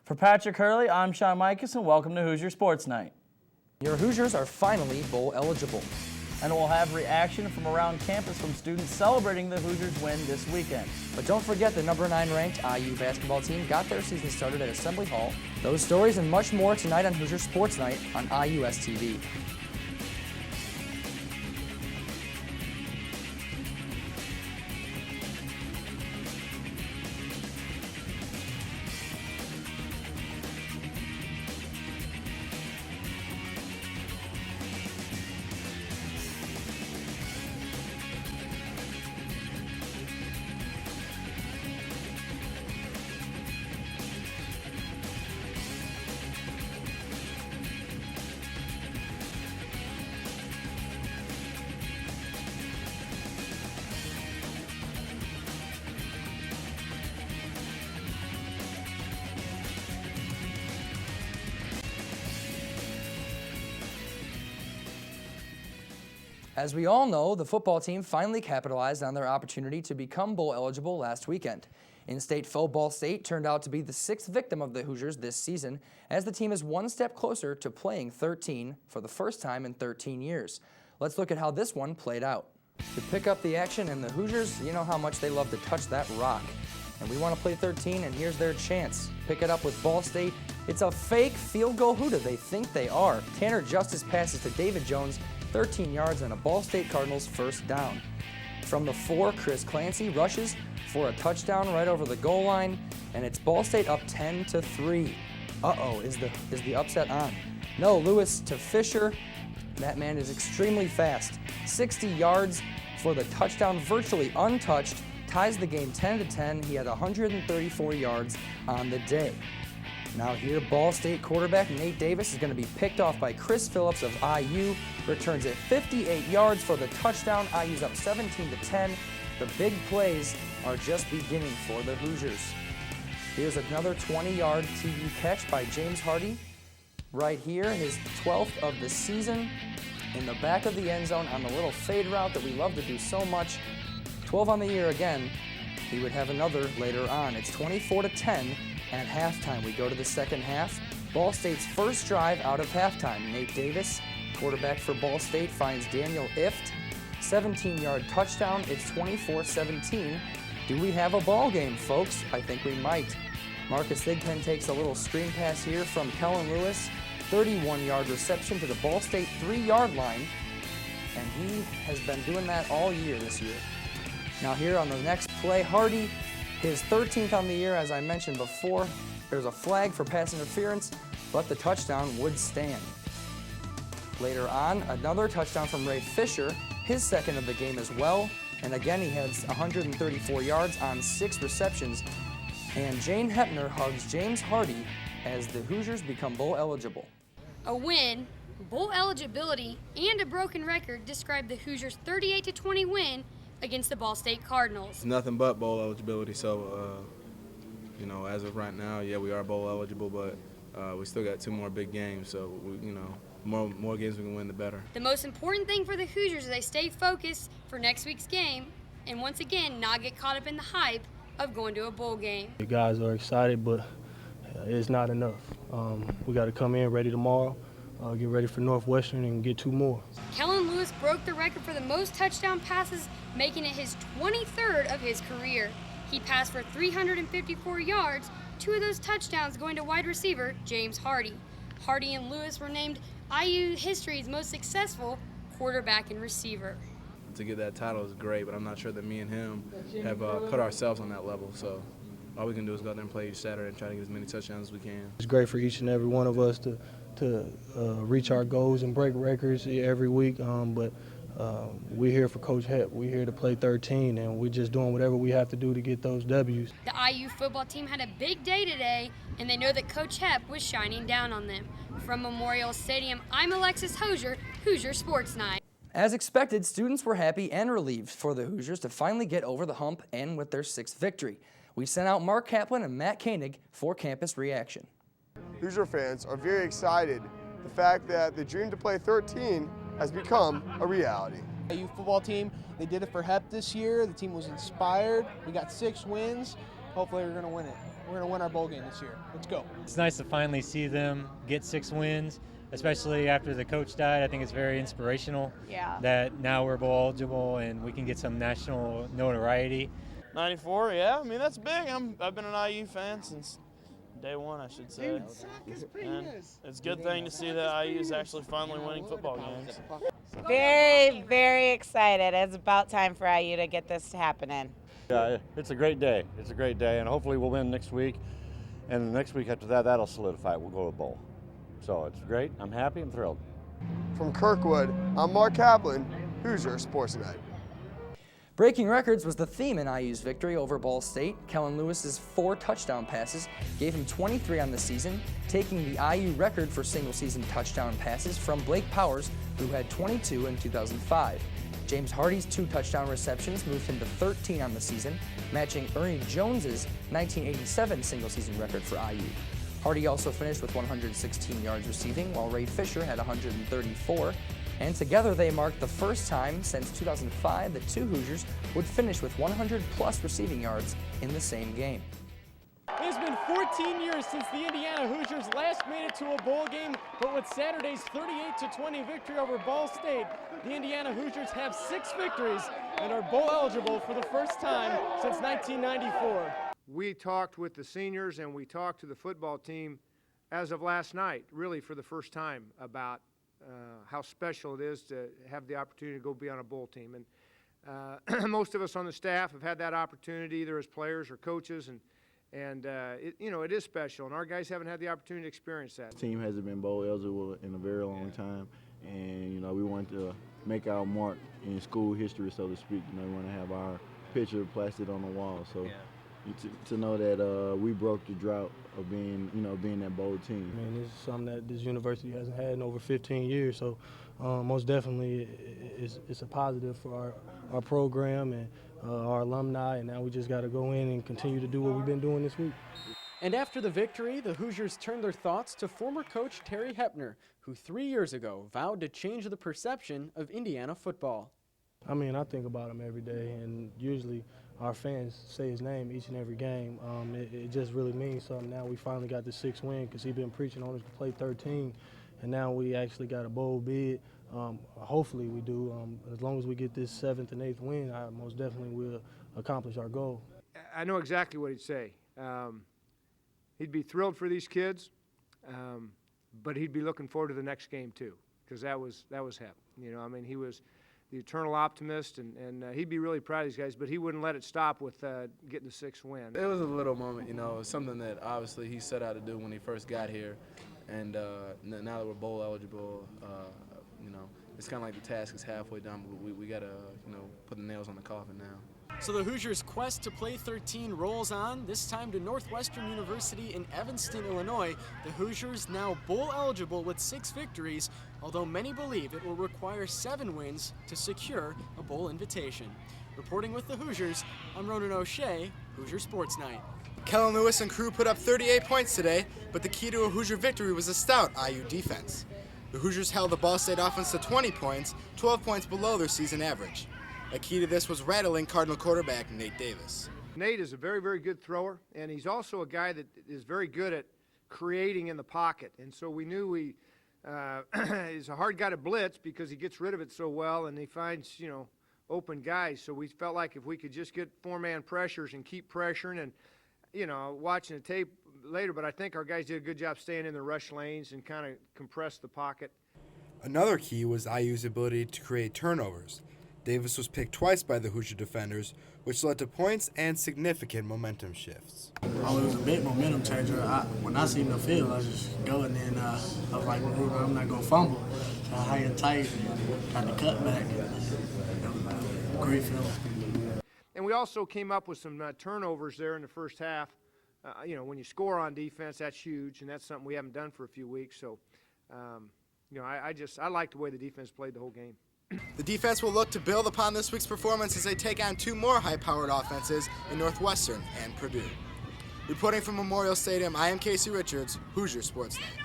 For Patrick Hurley, I'm Sean Mikas, and welcome to Hoosier Sports Night. Your Hoosiers are finally bowl eligible. And we'll have reaction from around campus from students celebrating the Hoosiers' win this weekend. But don't forget the number 9 ranked IU basketball team got their season started at Assembly Hall. Those stories and much more tonight on Hoosier Sports Night on IUS TV. As we all know, the football team finally capitalized on their opportunity to become bowl eligible last weekend. In-state foe Ball State turned out to be the 6th victim of the Hoosiers this season, as the team is one step closer to playing 13 for the first time in 13 years. Let's look at how this one played out. To pick up the action, and the Hoosiers, you know how much they love to touch that rock. And we want to play 13, and here's their chance. Pick it up with Ball State. It's a fake field goal. Who do they think they are? Tanner Justice passes to David Jones, 13 yards and a Ball State Cardinals first down. From the 4, Chris Clancy rushes for a touchdown right over the goal line, and it's Ball State up 10-3. Uh-oh, is the upset on? No, Lewis to Fisher. That man is extremely fast. 60 yards for the touchdown, virtually untouched, ties the game 10-10. He had 134 yards on the day. Now here, Ball State quarterback Nate Davis is going to be picked off by Chris Phillips of IU. Returns it 58 yards for the touchdown. IU's up 17-10. The big plays are just beginning for the Hoosiers. Here's another 20-yard TD catch by James Hardy. Right here, his 12th of the season. In the back of the end zone on the little fade route that we love to do so much. 12 on the year again. He would have another later on. It's 24-10. At halftime, we go to the second half. Ball State's first drive out of halftime. Nate Davis, quarterback for Ball State, finds Daniel Ift. 17-yard touchdown. It's 24-17. Do we have a ball game, folks? I think we might. Marcus Thigpen takes a little screen pass here from Kellen Lewis. 31-yard reception to the Ball State 3-yard line. And he has been doing that all year this year. Now here on the next play, Hardy, his 13th on the year, as I mentioned before. There's a flag for pass interference, but the touchdown would stand. Later on, another touchdown from Ray Fisher, his second of the game as well. And again, he has 134 yards on 6 receptions. And Jane Hepner hugs James Hardy as the Hoosiers become bowl eligible. A win, bowl eligibility, and a broken record describe the Hoosiers' 38-20 win against the Ball State Cardinals. It's nothing but bowl eligibility, so, you know, as of right now, yeah, we are bowl eligible, but we still got 2 more big games, so, you know, more games we can win, the better. The most important thing for the Hoosiers is they stay focused for next week's game and, once again, not get caught up in the hype of going to a bowl game. The guys are excited, but it's not enough. We got to come in ready tomorrow, get ready for Northwestern, and get 2 more. Kellen Lewis broke the record for the most touchdown passes, making it his 23rd of his career. He passed for 354 yards, 2 of those touchdowns going to wide receiver James Hardy. Hardy and Lewis were named IU history's most successful quarterback and receiver. To get that title is great, but I'm not sure that me and him have put ourselves on that level, so all we can do is go out there and play each Saturday and try to get as many touchdowns as we can. It's great for each and every one of us to reach our goals and break records every week, but we're here for Coach Hep. We're here to play 13, and we're just doing whatever we have to do to get those W's. The IU football team had a big day today, and they know that Coach Hep was shining down on them. From Memorial Stadium, I'm Alexis Hosier, Hoosier Sports Night. As expected, students were happy and relieved for the Hoosiers to finally get over the hump and with their 6th victory. We sent out Mark Kaplan and Matt Koenig for campus reaction. Hoosier fans are very excited. The fact that the dream to play 13 has become a reality. The youth football team, they did it for HEP this year. The team was inspired. We got 6 wins. Hopefully we're going to win it. We're going to win our bowl game this year. Let's go. It's nice to finally see them get 6 wins, especially after the coach died. I think it's very inspirational that now we're bowl eligible and we can get some national notoriety. 94, yeah. I mean, that's big. I've been an IU fan since day one, I should say. And it's a good thing to see that IU is actually finally winning football games. Very, very excited. It's about time for IU to get this happening. Yeah, it's a great day. It's a great day, and hopefully we'll win next week. And the next week after that, that'll solidify it. We'll go to the bowl. So it's great. I'm happy. I'm thrilled. From Kirkwood, I'm Mark Kaplan, Hoosier Sports Night. Breaking records was the theme in IU's victory over Ball State. Kellen Lewis's 4 touchdown passes gave him 23 on the season, taking the IU record for single-season touchdown passes from Blake Powers, who had 22 in 2005. James Hardy's 2 touchdown receptions moved him to 13 on the season, matching Ernie Jones's 1987 single-season record for IU. Hardy also finished with 116 yards receiving, while Ray Fisher had 134. And together they marked the first time since 2005 that 2 Hoosiers would finish with 100-plus receiving yards in the same game. It has been 14 years since the Indiana Hoosiers last made it to a bowl game, but with Saturday's 38-20 victory over Ball State, the Indiana Hoosiers have 6 victories and are bowl eligible for the first time since 1994. We talked with the seniors and we talked to the football team as of last night, really for the first time, about how special it is to have the opportunity to go be on a bowl team. And most of us on the staff have had that opportunity either as players or coaches, and it is special, and our guys haven't had the opportunity to experience that. The team hasn't been bowl eligible in a very long time, and we want to make our mark in school history, so to speak. We want to have our picture plastered on the wall. So to know that we broke the drought of being that bowl team. I mean, this is something that this university hasn't had in over 15 years, so most definitely it's a positive for our program and our alumni, and now we just got to go in and continue to do what we've been doing this week. And after the victory, the Hoosiers turned their thoughts to former coach Terry Hepner, who 3 years ago vowed to change the perception of Indiana football. I mean, I think about him every day, and usually our fans say his name each and every game. It just really means something. Now we finally got the 6th win because he's been preaching on us to play 13, and now we actually got a bowl bid. Hopefully we do. As long as we get this 7th and 8th win, I most definitely will accomplish our goal. I know exactly what he'd say. He'd be thrilled for these kids, but he'd be looking forward to the next game too, because that was Hep. I mean, he was the eternal optimist, and he'd be really proud of these guys, but he wouldn't let it stop with getting the 6th win. It was a little moment, it was something that obviously he set out to do when he first got here, and now that we're bowl eligible, it's kind of like the task is halfway done, but we got to, put the nails on the coffin now. So the Hoosiers' quest to play 13 rolls on, this time to Northwestern University in Evanston, Illinois. The Hoosiers now bowl eligible with 6 victories, although many believe it will require 7 wins to secure a bowl invitation. Reporting with the Hoosiers, I'm Ronan O'Shea, Hoosier Sports Night. Kellen Lewis and crew put up 38 points today, but the key to a Hoosier victory was a stout IU defense. The Hoosiers held the Ball State offense to 20 points, 12 points below their season average. A key to this was rattling Cardinal quarterback Nate Davis. Nate is a very, very good thrower, and he's also a guy that is very good at creating in the pocket. And so we knew he's a hard guy to blitz because he gets rid of it so well, and he finds, open guys. So we felt like if we could just get 4-man pressures and keep pressuring, and, watching the tape later, but I think our guys did a good job staying in the rush lanes and kind of compress the pocket. Another key was IU's ability to create turnovers. Davis was picked twice by the Hoosier defenders, which led to points and significant momentum shifts. Oh, it was a big momentum changer. When I seen the field, I just go, and then I was like, I'm not going to fumble. So I hung tight and got the cut back. Great feeling. And we also came up with some turnovers there in the first half. When you score on defense, that's huge, and that's something we haven't done for a few weeks. So, I like the way the defense played the whole game. The defense will look to build upon this week's performance as they take on 2 more high-powered offenses in Northwestern and Purdue. Reporting from Memorial Stadium, I am Casey Richards, Hoosier Sports Night.